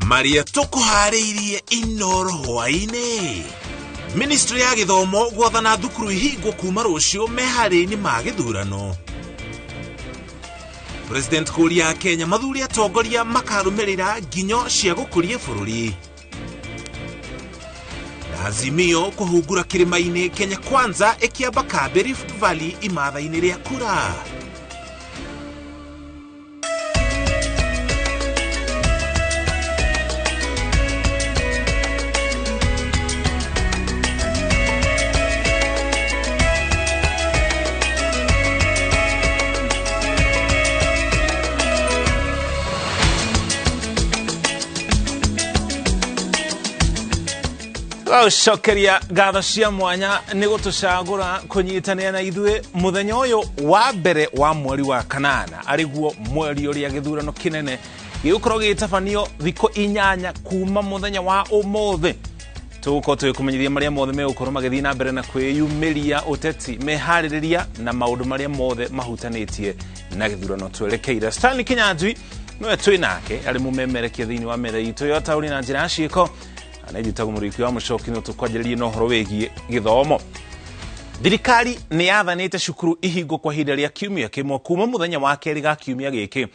Maria tukuhariirie inoro hwaine. Ministry ya githomo gwathana thukuru ihingwo kuma rucio meharĩini ma gĩthurano. President Kuria Kenya mathuri atongoria makarumirira nginyo cia gũkũria bũrũri. Azimio kuhungura kirimaini Kenya Kwanza ikiamba kambe Rift Valley imatha-inĩ rĩa kura. Shokeria gatho cia mwanya ni gutucagura kunyitania na ithue muthenya uyu wa mbere wa mweri wa kanana ariguo mweri uria githurano kinene gigukorwo gitafanio thiko inyanya kuma muthenya wa umuthi tuko twikumenyithia maria mothe megukorwo magithii na mbere na kwiyumiria uteti mehaririria na maundu maria mothe mahutanitie na githurano twerekeire. Stanley Kinyanjui no twinake ari mumemerekia thiini wa metha itu yo tauri na njira ciiko anayitaga muriki wa mushokino tukwajererie no horo wegie githomo. Thirikari ni yathanite cukuru ihingo kwa hinda ria kiumia kimwe kuma muthenya wa keri ga kiumia giki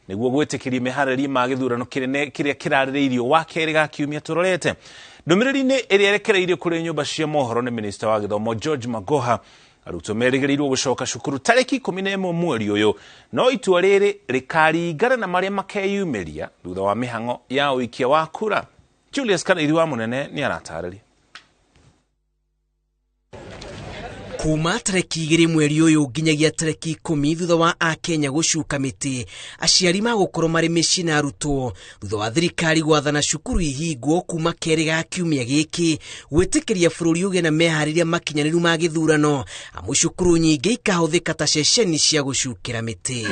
niguo gwitikiria meharĩri ma githurano kinene kiria kirarĩrĩirio wa keri ga kiumia turorete. Ndumirĩri-inĩ iria yerekereirio kuri nyumba cia mohoro ni minister wa githomo George Magoha arutwo merĩgĩrĩirwo gucoka cukuru tarĩki 11 mweri uyu no itua rĩrĩ rĩkaringana na maria makeyumiria thutha wa mĩhang'o ya ũikia wa kura. Julius Kanaidi wa munene ni aratarĩria. Kuma tareki 2 mweri uyu nginyagia tareki 10 thutha wa Akenya gucuka miti aciari magukorwo mari mĩciĩ na arutwo thutha wa thirikari gwathana cukuru ihingwo kuma keri ga kiumia giki gwĩtĩkĩria bũrũri ũgĩe na meharĩria makinyanĩru ma gĩthurano amu cukuru nyingĩ ikahuthĩka ta ceceni cia gucukĩra miti.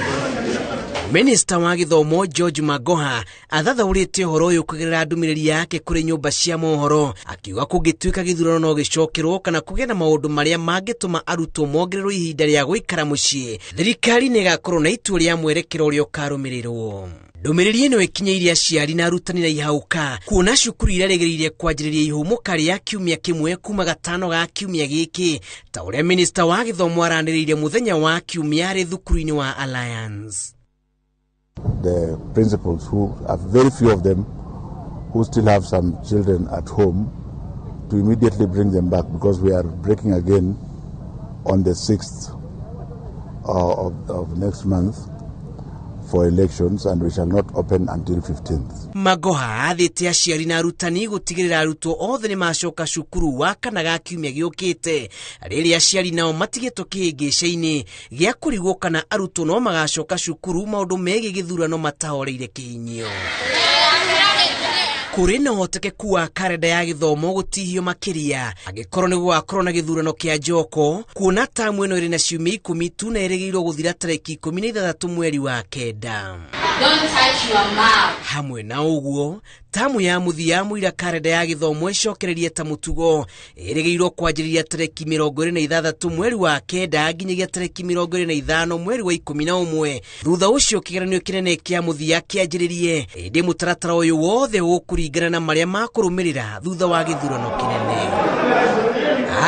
Minister wa githomo George Magoha athathaũrĩte ũhoro ũyũ kũgerera ndũmĩrĩri yake kũrĩ nyũmba cia mohoro akiuga kũngĩtuĩka gĩthurano no gĩcokerwo kana kũgĩa na maũndũ marĩa mangĩtũma arutwo mongererwo ihinda rĩa gũikara mũciĩ thirikari nĩ ĩgakorwo na itua rĩa mwerekero ũrĩa ũkarũmĩrĩrwo. Ndũmĩrĩri ĩno ĩkinyĩire aciari na arutani na ihauka kuona cukuru irarĩgĩrĩire kwanjĩrĩria ihũmũka rĩa kiumia kimwe kuma gatano ga kiumia gĩkĩ ta ũrĩa minister wa githomo aranĩrĩire muthenya wa kiumia arĩ thukuru-inĩ wa Alliance. The principals, who are very few of them, who still have some children at home, to immediately bring them back because we are breaking again on the 6th of next month for elections, and we shall not open until 15th. Magoha athĩte aciari na arutani gũtigĩrĩra arutwo othe nĩ macoka cukuru wa kana ga kiumia gĩũkĩte rĩrĩa aciari nao matigĩtwo kĩhĩngĩca-inĩ gĩa kũrigwo kana arutwo no magacoka cukuru maũndũ megiĩ gĩthurano matahoreire kĩhinyio. Kũrĩ na ũhotekeku wa karenda ya gĩthomo gũtihio makĩria angĩkorwo nĩ gũgakorwo na gĩthurano kĩa njoko kuona tamu ĩno ĩrĩ na ciumia 10 tu na ĩrĩgĩrĩirwo gũthira tarĩki 16 mweri wa kenda. Hamwe na ũguo tamu ya mũthia mũira karenda ya gĩthomo ĩcokererie ta mũtugo ĩrĩgĩirwo kwanjĩrĩria tarĩki 26 mweri wa kenda nginyagia tarĩki 25 mweri wa 11 thutha ũcio kĩgeranio kĩnene kĩa mũthia kĩanjĩrĩrie ĩndĩ mũtaratara ũyũ wothe ũkũringana na marĩa makũrũmĩrĩra thutha wa gĩthurano kĩnene.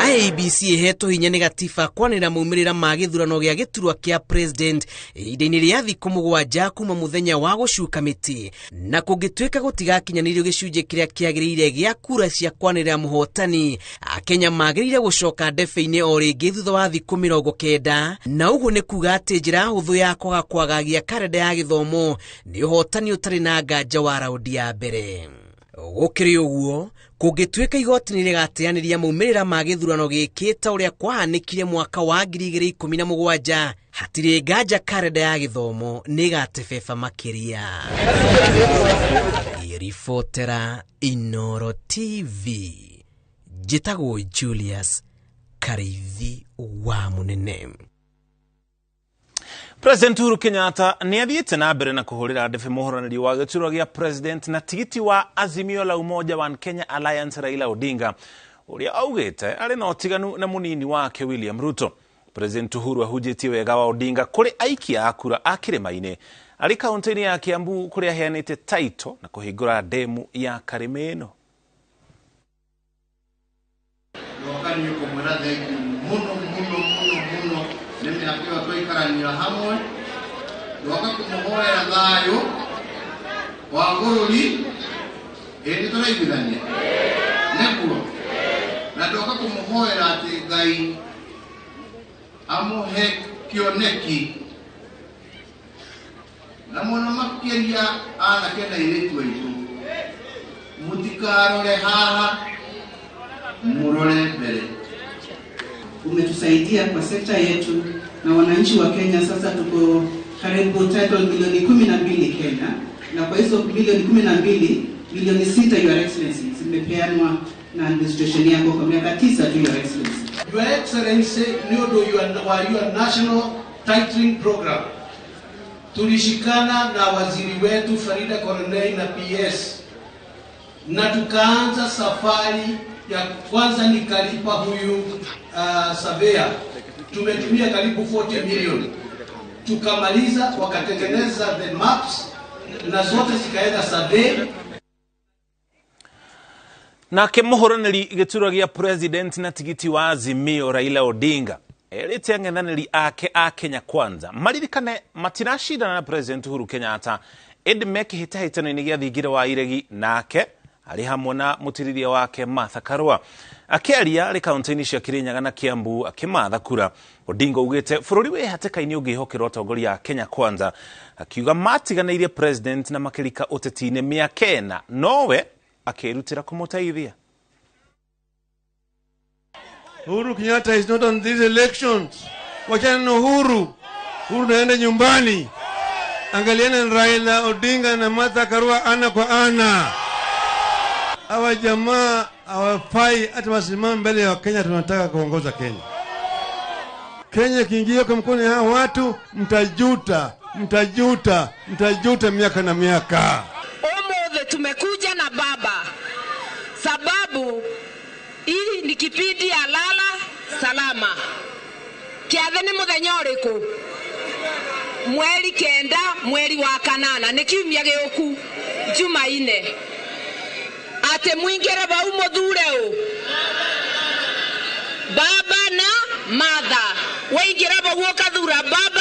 IEBC ĩhetwo hinya nĩ gatiba kwanĩra maumĩrĩra ma gĩthurano gĩa gĩturwa kĩa president ihinda-inĩ rĩa thikũ 7 kuma mũthenya wa gũcuka mĩtĩ na kũngĩtuĩka gũtigakinyanĩrio gĩcunjĩ kĩrĩa kĩagĩrĩire gĩa kura cia kwanĩrĩra mũhotani Akenya magĩrĩire gũcoka ndebe-inĩ o rĩngĩ thutha wa thikũ 90 na ũguo nĩ kuga atĩ njĩra hũthũ ya kwagagia karenda ya gĩthomo nĩ ũhotani ũtarĩ na nganja wa raundi ya mbere. Gũkĩrĩ ũguo kũngĩtuĩka igoti nĩ rĩgateanĩria maumĩrĩra ma gĩthurano gĩkĩ ta ũrĩa kwahanĩkire mwaka wa 2017 hatirĩ nganja karenda ya gĩthomo nĩ ĩgatebeba makĩria. Iribotera Inoro TV njĩtagwo Julius Karithi wa munene. President Uhuru Kenyatta ni athiĩte na mbere na kũhũrĩra ndebe mũhũranĩri wa gĩturwa gĩa president na tigiti wa Azimio la Umoja wa Kenya Alliance Raila Odinga ũrĩa augĩte arĩ na ũtiganu na mũnini wake William Ruto. President Uhuru ahunjĩtie wega wa Odinga kũrĩ aikia a kura a kĩrĩma-inĩ ari kaunti-ini ya Kiambu kuria heanite taito na kuhingura demu ya Karimeno. Wakani yuko mweradhe muno nemi akiwa toikarania hamwe wakakumuhoera thayo wa bururi indi turaiguithania neguo na ndoka kumuhoera ati Ngai amuhe kioneki na muno makiria anake na iritu aitu mutikarore haha murore mbele. Umetusaidia kwa sekta yetu na wananchi wa Kenya. Sasa tuko karibu title milioni 12 Kenya, na kwa hizo milioni 12, milioni 6 Your Excellency zimepeanwa na administration yako kwa miaka 9 tu Your Excellency. Your Excellency niodo your national titling program. Tulishikana na waziri wetu Farida Koronei na PS na tukaanza safari ya kwanza nikalipa huyu surveyor. Tumetumia karibu 40 million. Tukamaliza, wakatengeneza the maps na zote zikaenda survey. Na kemuhoraniri gituro gia president na tigiti wa Azimio Raila Odinga erite ang'ethaniri ake a Kenya Kwanza maririkane matirashidana na president Uhuru Kenyatta indi hita-hitano-ini gia thingira wa iregi nake ari hamwe na mutiriria wake Martha Karua. Akiaria ari kaunti-ini cia Kirinyaga na Kiambu akimatha kura, Odinga ugite bururi we hateka-ini ungihokera utongoria ya Kenya Kwanza, akiuga matiganeirie president na makirika uteti-ini miaka nowe akirutira kumutaithia. Uhuru Kenyatta is not on these elections. Wachana na Uhuru naenda nyumbani. Angaliana na Raila Odinga na Martha Karua ana kwa ana. Hawa jamaa hawafai hata wasimame mbele ya Kenya. Tunataka kuongoza Kenya. Kenya kiingia kwa mkono ya watu, mtajuta miaka na miaka. Omothe tumekuja na baba sababu hii ni kipindi ya lala salama. Kiathani muthenya uriku mweri 9 mweri wa 8 ni kiumia gioku Jumaine ate mwingere bau muthure u baba na Martha waingira bau ukathura baba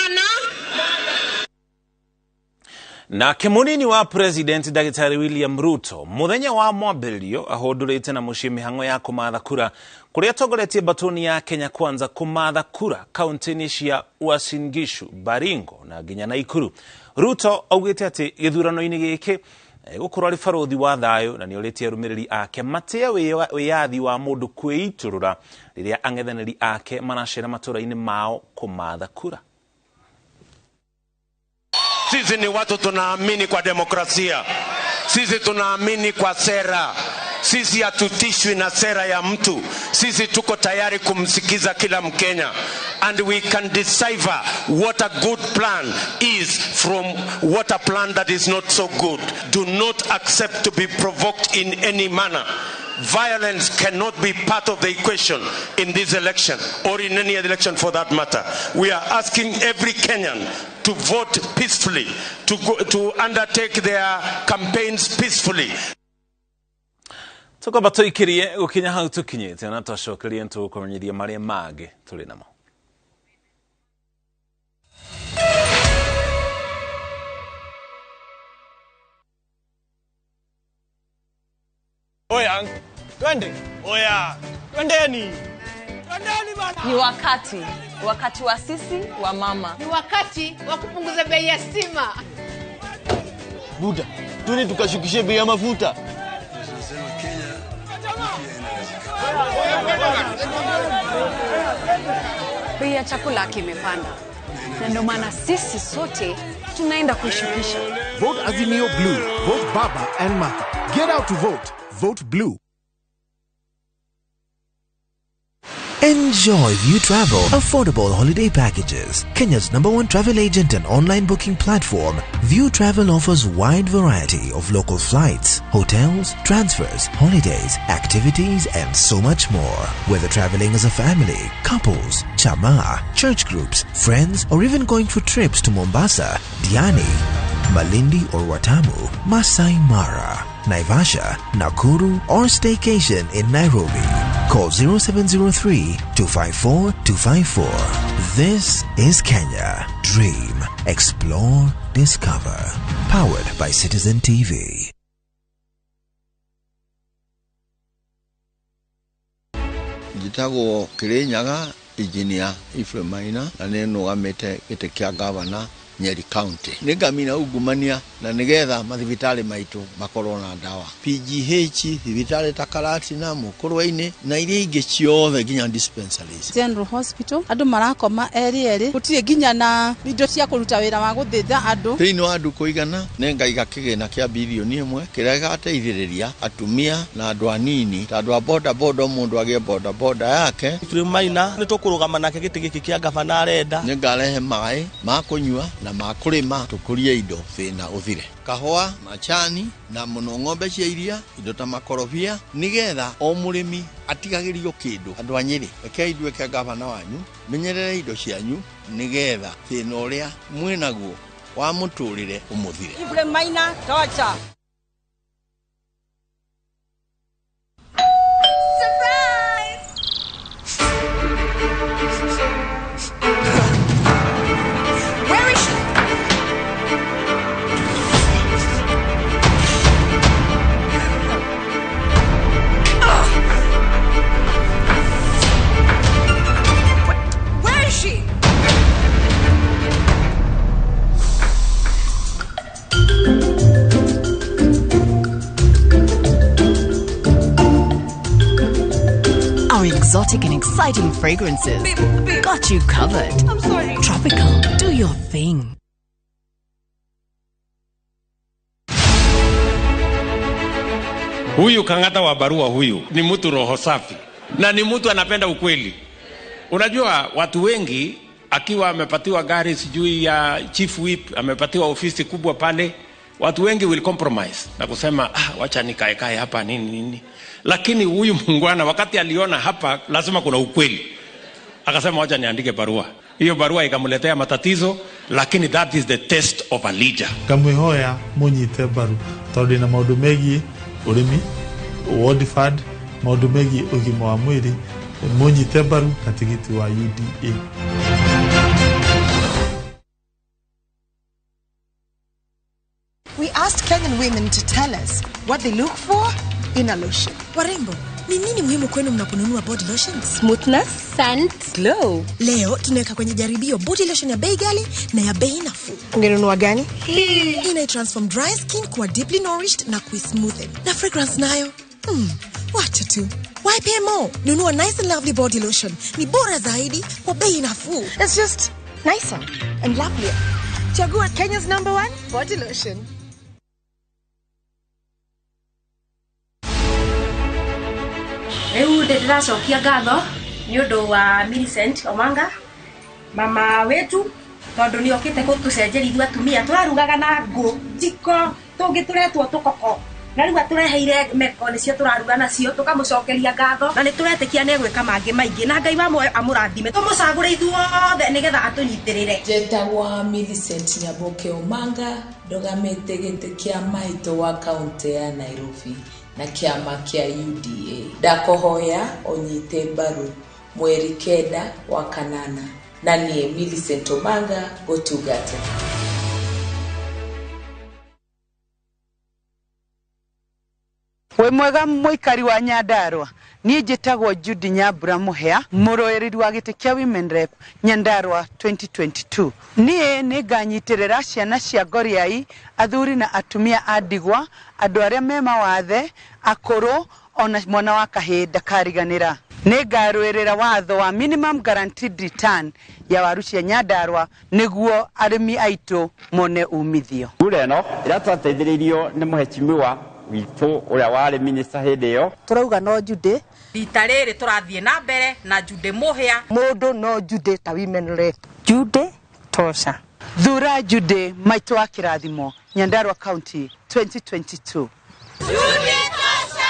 na kemunini wa president Daktari William Ruto muthenya wa mwambĩrĩrio ahondurite na muciĩ mihango ya kumatha kura kuria togoretie batoni ya Kenya Kwanza kumatha kura kaunti-ini cia Uasin Gishu, Baringo na nginya Nakuru. Ruto augite ati githurano-ini giki gukorwo ari barothi wa thayo na nioritie arumiriri ake matia wiyathi wa mundu kwiiturura riria ang'ethaniri ake manacera matura-ini mao kumatha kura. Sisi ni watu tunaamini kwa demokrasia. Sisi tunaamini kwa sera. Sisi hatutishwi na sera ya mtu. Sisi tuko tayari kumsikiza kila Mkenya. And we can decipher what a good plan is from what a plan that is not so good. Do not accept to be provoked in any manner. Violence cannot be part of the equation in this election or in any election for that matter. We are asking every Kenyan to vote peacefully, to undertake their campaigns peacefully. Tuko batoikirie gukinya hau tukinyite na twacokerie ntukumenyeria maria mage tuli namo. Oya, twende. Oya, twendeni. Twendeni bana. Ni wakati wa sisi wa mama. Ni wakati wa kupunguza bei ya stima. Buda, twende tukashukishe bei ya mafuta. Bei ya chakula kimepanda. Na ndio maana sisi sote tunaenda kushukisha. Vote Azimio Blue. Vote Baba and Martha. Get out to vote. Vote Blue. Enjoy View Travel affordable holiday packages. Kenya's #1 travel agent and online booking platform, View Travel offers wide variety of local flights, hotels, transfers, holidays, activities, and so much more. Whether traveling as a family, couples, chama, church groups, friends, or even going for trips to Mombasa, Diani, Malindi or Watamu, Masai Mara, Naivasha, Nakuru, or staycation in Nairobi. Call 0703-254-254. This is Kenya. Dream, explore, discover. Powered by Citizen TV. Jitago Kirenyaga, Engineer Ifremaina, na neno gamete gite kia governor Nyeri County. Nigamina ugumania na nigetha mathibitari maitu makorwo na dawa. PGH, thibitari takarati na mukorwa-ini na iria ingi ciothe ginya dispensaries. General Hospital, andu marakoma eri gutire ginya na indo cia kuruta wira wa guthitha andu. Thiini wa andu kuigana nengaiga kigina kia bilioni 1 kiria gateithiriria atumia na andu anini ta andu a boda mundu agie boda yake. Maina nitukurugama nake giti giki kia gavana arenda. Ningarehe mai ma kunywa na makurima tukurie indo thina uthire. Kahua, machani na muno ng'ombe cia iria, indo ta makorobia, nigetha o murimi atigagirio kindu. Andu a Nyeri, reke ithueke gavana wanyu, menyerere indo cianyu nigetha thina uria mwinaguo wa muturire umuthire. Maina tocha. Exotic and exciting fragrances. Got you covered. I'm sorry. Tropical. Do your thing. Huyu Kang'ata wa barua huyu ni mtu roho safi na ni mtu anapenda ukweli. Unajua watu wengi akiwa amepatiwa gari sijui ya chief whip, amepatiwa ofisi kubwa pale, watu wengi will compromise na kusema wacha nikae hapa nini. Lakini huyu mungwana wakati aliona hapa lazima kuna ukweli, akasema wacha niandike barua. Hiyo barua ikamletea matatizo, lakini that is the test of a leader. Kamwihoya munyite baru tondu na maundu megi urimi, ward fund, maundu megi ugima wa mwiri, munyite baru na tigiti wa UDA. We asked Kenyan women to tell us what they look for in a lotion. Warembo, ni nini muhimu kwenu mnaponunua body lotions? Smoothness, scent, glow. Leo tunaweka kwenye jaribio body lotion ya bei ghali na ya bei nafuu. Ungenunua gani? Ina transform dry skin kuwa deeply nourished na smoothen. Na fragrance nayo. Wacha tu. Why pay more? Nunua nice and lovely body lotion. Ni bora zaidi kwa bei nafuu. It's just nicer and lovelier. Chagua Kenya's #1 body lotion. Ndiracokia ngatho ni undu wa Millicent Omanga mama wetu tondu ni okite gutucenjeria ithu atumia turarugaga na ngũ jiko tungi turetwo tukoko na riu atureheire meko nicio turaruga nacio tukamucokeria ngatho na ni turetikia ne gwika mangi maingi na Ngai wa amurathime tumucagure ithu othe nigetha atunyitirire. Njetagwa Millicent Nyaboke Omanga ndogamite giti kia maito wa kaunti ya Nairobi na kiama kia UDA. Ndakohoya onyite mbaru mweri 9 wa kanana na nie Millicent Omanga gotugate. We mwega muikari wa Nyandarua nie njitagwo Judy Nyambura Muhea muroereri wa giti kia Women Rep Nyandarua 2022. Nie ninganyitirira ciana cia Ngoriai, athuri na atumia andigwa, andu aria me mawathe, akuru ona mwana wa kahinda kariganira. Ningaruirira watho wa minimum guaranteed return ya waru cia Nyandarua niguo arimi aitu mone umithio. Ureno ira twateithiririo ni muheshimiwa witu uria wari minister hindi yo turauga no Judy rita riri turathie na mbere na Judy Muhea mundu no Judy ta Women Rep Judy tosha thura Judy maitu wa kirathimo Nyandarua County 2022. Judy tosha.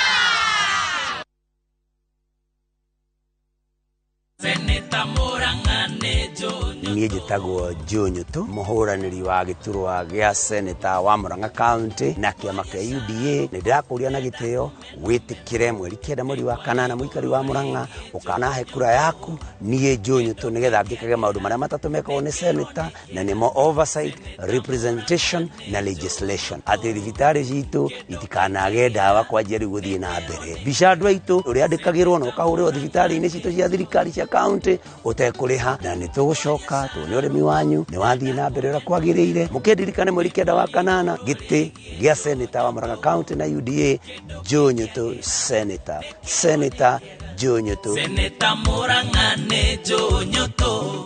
Seneta Morangane John niĩ njĩtagwo Njũnyũtũ mũhũranĩri wa gĩturwa gĩa seneta wa Murang'a County na kĩama kĩa UDA. Nĩ ndĩrakũria na gĩtĩo wĩtĩkĩre mweri 9 mweri wa kanana mũikari wa Murang'a ũkanahe kura yaku niĩ Njũnyũtũ nĩgetha ngĩkage maũndũ marĩa matatũ mekagwo nĩ seneta na nĩmo oversight, representation na legislation. Atĩ thibitarĩ citũ itikanage ndawa kwanjia rĩu gũthiĩ na mbere. Mbica andũ aitũ ũrĩa andĩkagĩrwo na ũkahũrĩrwo thibitarĩ-inĩ citũ cia thirikari cia county ũtekũrĩha, na nĩ tũgũcoka tuone ũrĩmi wanyu nĩ wathiĩ na mbere ũrĩa kwagĩrĩire. Mũkĩndirikane mweri 9 wa kanana gĩtĩ gĩa seneta wa Murang'a County na UDA, Njũnyũtũ seneta, seneta Njũnyũtũ, seneta Murang'a nĩ Njũnyũtũ.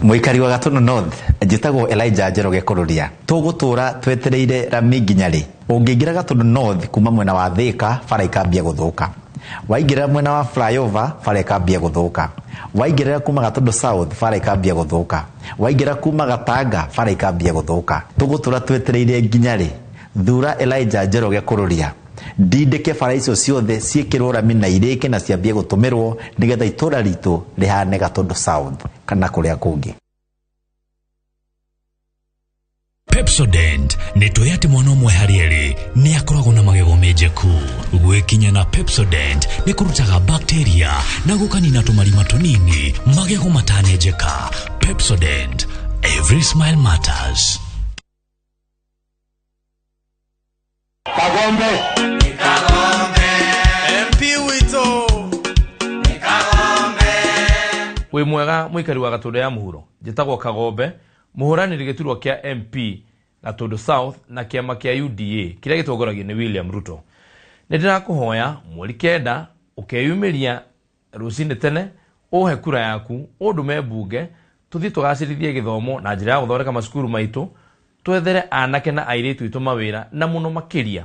Mũikari wa Gatũndũ North njĩtagwo Elijah Njoroge Kũrũria. Tũgũtũra twetereire rami nginya rĩ? Ũngĩingĩra Gatũndũ North kuma mwena wa Thĩka bara ikambia gũthũka, waingĩra mwena wa flyover bara ikambia gũthũka, waingĩra kuma Gatũndũ South bara ikambia gũthũka, waingĩra kuma Gatanga bara ikambia gũthũka. Tũgũtũra twetereire nginya rĩ? Thura Elijah Njoroge Kũrũria ndindĩke bara icio ciothe ciĩkĩrwo rami na irĩke na ciambie gũtũmĩrwo nĩgetha itũra ritũ rĩhane Gatũndũ South kana kũrĩa kũngĩ. Pepsodent nĩ tũĩ atĩ mwana ũmwe harĩ erĩ nĩ akoragwo na magego menjeku. Gwĩkinya na Pepsodent nĩ kũrutaga bacteria na gũkanina tũmarima tũnini magego matanenjeka. Pepsodent, every smile matters. Kagombe MP wito Wĩ mwega mũikari wa Gatũndũ ya mũhuro, njĩtagwo Kagombe mũhũranĩri gĩturwa kĩa MP Gatũndũ South na kĩama kĩa UDA kĩrĩa gĩtongoragio nĩ William Ruto. Nĩ ndĩrakũhoya mweri 9 ũkeyumĩria rũcinĩ tene ũhe kura yaku ũndũme mbunge tũthiĩ tũgacĩrithie gĩthomo na njĩra ya gũthondeka macukuru maitũ, twethere anake na airĩtu itũ mawĩra na mũno makĩria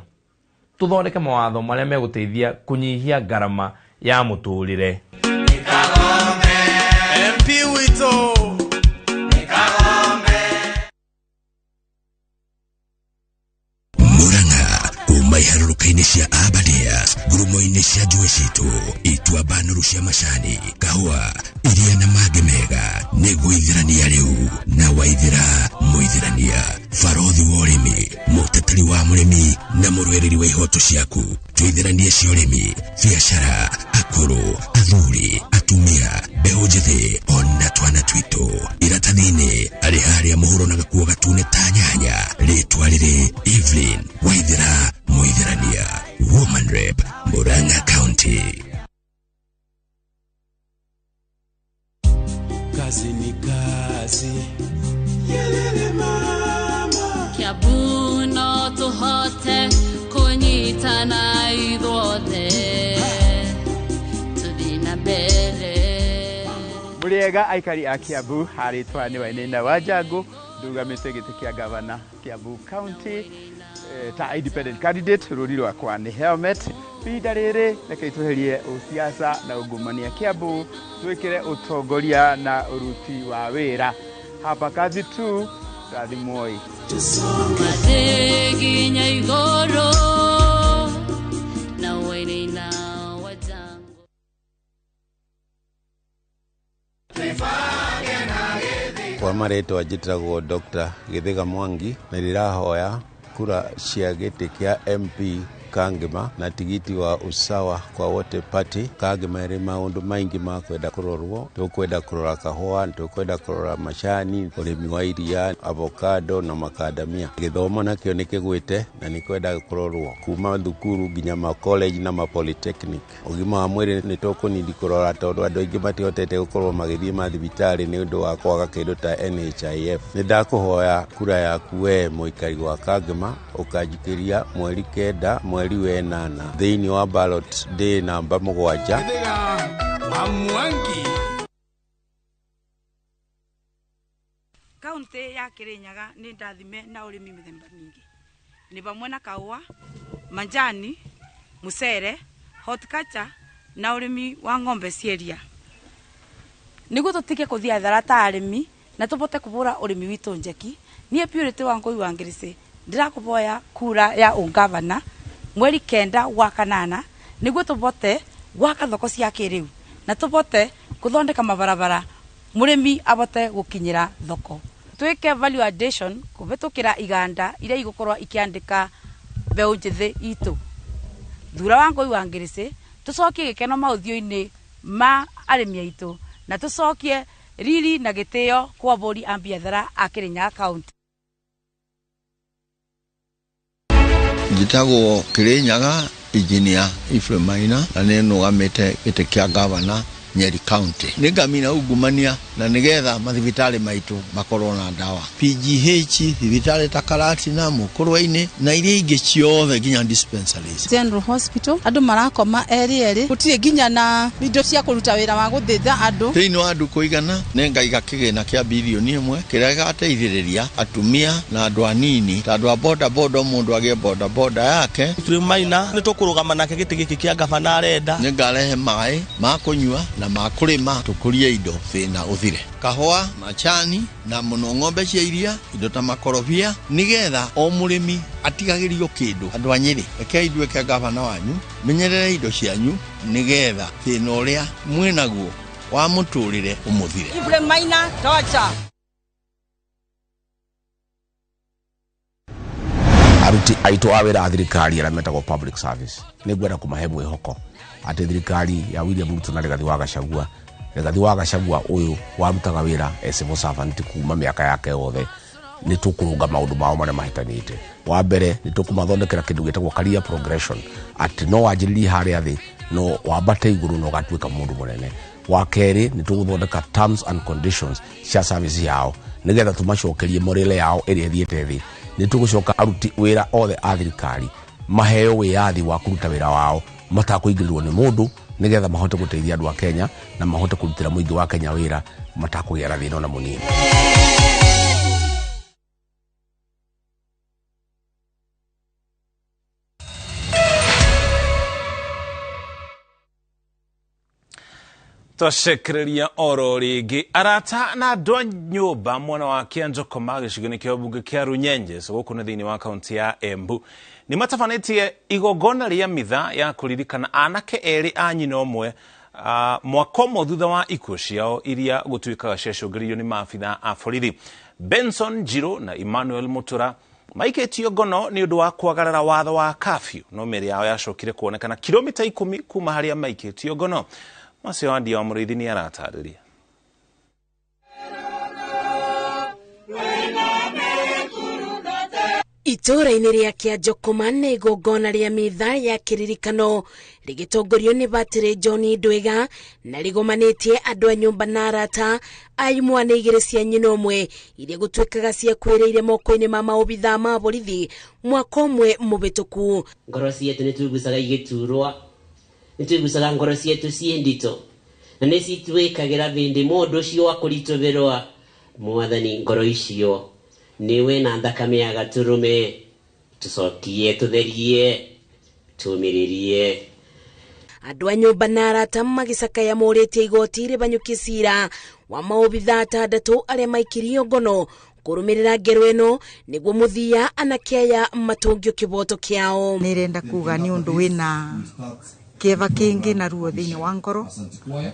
tũthondeke mawatho marĩa megũteithia kũnyihia ngarama ya mũtũrĩre. MP wito Murang'a kuma iharũrũka-inĩ cia Abardares, ngurumo-inĩ cia njũĩ citũ, ituamba nũru cia macani, kahũa, iria na mangĩ mega nĩ gũithĩrania rĩu na waithĩra mũithĩrania. Barothi wa ũrĩmi, mũteteri wa mũrĩmi na mũrũĩrĩri wa ihoto ciaku, tuithĩranie cia ũrĩmi, biacara, akũrũ, athuri, atumia, mbeũ njĩthĩ ona twana twitũ. Iratathi-inĩ arĩ harĩa mũhuro na gakuo gatune ta nyanya, rĩtwa rĩrĩ Evelyn Waithĩra Mũithĩrania, Woman Rep, Murang'a County. Kazi ni kazi, yelele mama. Kiambu no tũhote kũnyitana ithuothe tũthiĩ na mbere. Mũrĩega aikari a Kiambu, harĩtwa nĩ Wainaina wa Njangũ, ndugamĩte gĩtĩ kĩa gavana Kiambu County ta independent candidate. Rũri rwakwa nĩ helmet. Ihinda rĩrĩ reke tweherie ũsiasa na ungumania Kiambu, twĩkĩre ũtongoria na ũruti wa wĩra. Hapa kazi tu, rathimoi. Madeginya igoro na Wainaina wa Njangũ. Kwa marĩtwa njĩtagwo Dr. Gĩthĩga Mwangi, na ndĩrahoya kura cia gĩtĩ kĩa MP Kangema na tigiti wa usawa kwa wote party. Kangema ĩrĩ maũndũ maingĩ ma kwenda kũrorwo. Tũkwenda kũrora kahũa, tũkwenda kũrora macani, ũrĩmi wa iria, avocado na makadamia. Gĩthomo nakĩo nĩ kĩgwĩte na nĩ kwenda kũrorwo kuma thukuru nginya ma college na ma polytechnic. Ũgima wa mwĩrĩ nĩ tũkũnindi kũrora tondũ andũ aingĩ matihotete gũkorwo magĩthiĩ mathibitarĩ nĩ ũndũ wa kwaga kĩndũ ta NHIF. Nĩ ndakũhoya kura yaku we mũikari wa Kangema ũkanjikĩria mweri 9 mweri we 8 thĩinĩ wa ballot day namba 7. Kaunti ya Kirinyaga nĩ ndathime na ũrĩmi mĩthemba mĩingĩ. Nĩ vamwe na kahũa, manjani, mucere, horticulture na ũrĩmi wa ng'ombe cia iria. Nĩguo tũtige kũthia hathara ta arĩmi na tũbote kũbũra ũrĩmi witũ njeki, niĩ Purity Wangui wa Ngirisi ndirakũboya kura ya ungavana mweri 9 wa kanana nĩguo tũbote gwaka thoko cia kĩrĩu na tũbote kuthondeka mabarabara murimi abote gukinyira thoko twike value addition kubetukira iganda ira igukorwa ikiandika mbeu njithi itu thura wangu iwangirisi tucokie gikeno mauthio-ini ma arimi aitu na tucokie riri na gitio kwa bori ambiathara a Kirinyaga County. Njitagwo Kirinyaga Engineer Ephraim Maina na ninugamite gite kia governor Nyeri County. Nigamina ugumania na nigetha mathibitari maitu makorwo na dawa. PGH thibitari ta Karatina Mukurwa-ini na iria ingi ciothe nginya dispensaries. General Hospital andu marakoma eri gutire nginya na indo cia kuruta wira wa guthitha andu. Thiini wa andu kuigana nengaiga kigina kia bilioni 1 kiria gateithiriria atumia na andu anini ta andu a boda mundu agie boda yake. Ephraim Maina nitukurugama nake giti giki kia gavana arenda. Ningarehe mai ma kunyua na makurima tukurie indo thina uthire kahua machani na muno ng'ombe cia iria indo ta makorobia nigetha o murimi atigagirio kindu andu anyiri reke idweke gavana wanyu menyerere indo cianyu nigetha thina uria mwinaguo wa muturire umuthire. Ephraim Maina tocha aruti aitu awira a thirikari ara metagwo public service nigwenda kumahe mwihoko ati thirikari ya William Ruto na Rigathi wa Gachagua uyu warutaga wira civil servant kuma miaka yake yothe ni tukurunga maundu mao maria mahitanite. Wa mbere ni tukumathondekera kindu gitagwo career progression ati no wanjiririe haria thi no wambate iguru no gatuika mundu munene. Wa keri ni tuguthondeka terms and conditions cia service yao nigetha tumacokerie morele yao iri thiete thi. Ni tugucoka aruti wira othe a thirikari maheo wiyathi wa kuruta wira wao matakuingĩrĩrwo nĩ mundu nigetha mahote guteithia andu a Kenya na mahote kurutira muingi wa Kenya wira matakugĩa na thĩna na munini. Twacekereria oro ringi arata na andu a nyumba mwana wa Kianjokoma gĩcigo-inĩ kĩa ũmbunge kĩa Runyenjes gũkũ nĩ thĩinĩ wa kaunti ya Embu ni matafanĩtie igongona rĩa mitha ya kũririkana anake erĩ a nyina ũmwe mwaka ũmwe thutha wa ikuũ ciao iria gũtuĩkaga ciacũngĩrĩirio nĩ maabitha a borithi. Benson Njiro na Emmanuel Mutura maikĩtio ngono nĩ ũndũ wa kwagarara watho wa curfew no mĩĩrĩ yao yacokire kuonekana kilomita 10 kuma harĩa maikĩtio ngono. Macio Andia wa Mũrĩithi nĩ aratarĩria. Itũra-inĩ rĩa Kianjokoma nĩ igongona rĩa mitha ya kĩririkano rĩgĩtongorio nĩ Batĩrĩ John Ndwĩga na rĩgomanĩtie andũ a nyũmba na arata a imwana igĩrĩ cia nyina ũmwe iria gũtuĩkaga cia kwĩrĩire moko-inĩ ma maobithaa ma borithi mwaka ũmwe mũbĩtũku. Ngoro ciitũ nĩ tuigucaga igĩturwo, nĩ tuigucaga ngoro ciitũ ciĩ nditũ na nĩ citwĩkagĩra bĩndĩ mũndũ ũcio wa kũritũhĩrwo. Mwathani, ngoro icio niwe na thakame ya gaturume tucokie tutherie tumiririe. Andũ a nyũmba na arata magĩcakaya morĩtie igoti rĩbanyũkie cira wa maobithaa atandatũ arĩa maikirio ngono kũrũmĩrĩra ngero ĩno nĩguo mũthia anake aya matũngio kĩboto kĩao. Nĩrenda kuga nĩ ũndũ wĩna kĩeva kĩngĩ na ruo thĩinĩ wa ngoro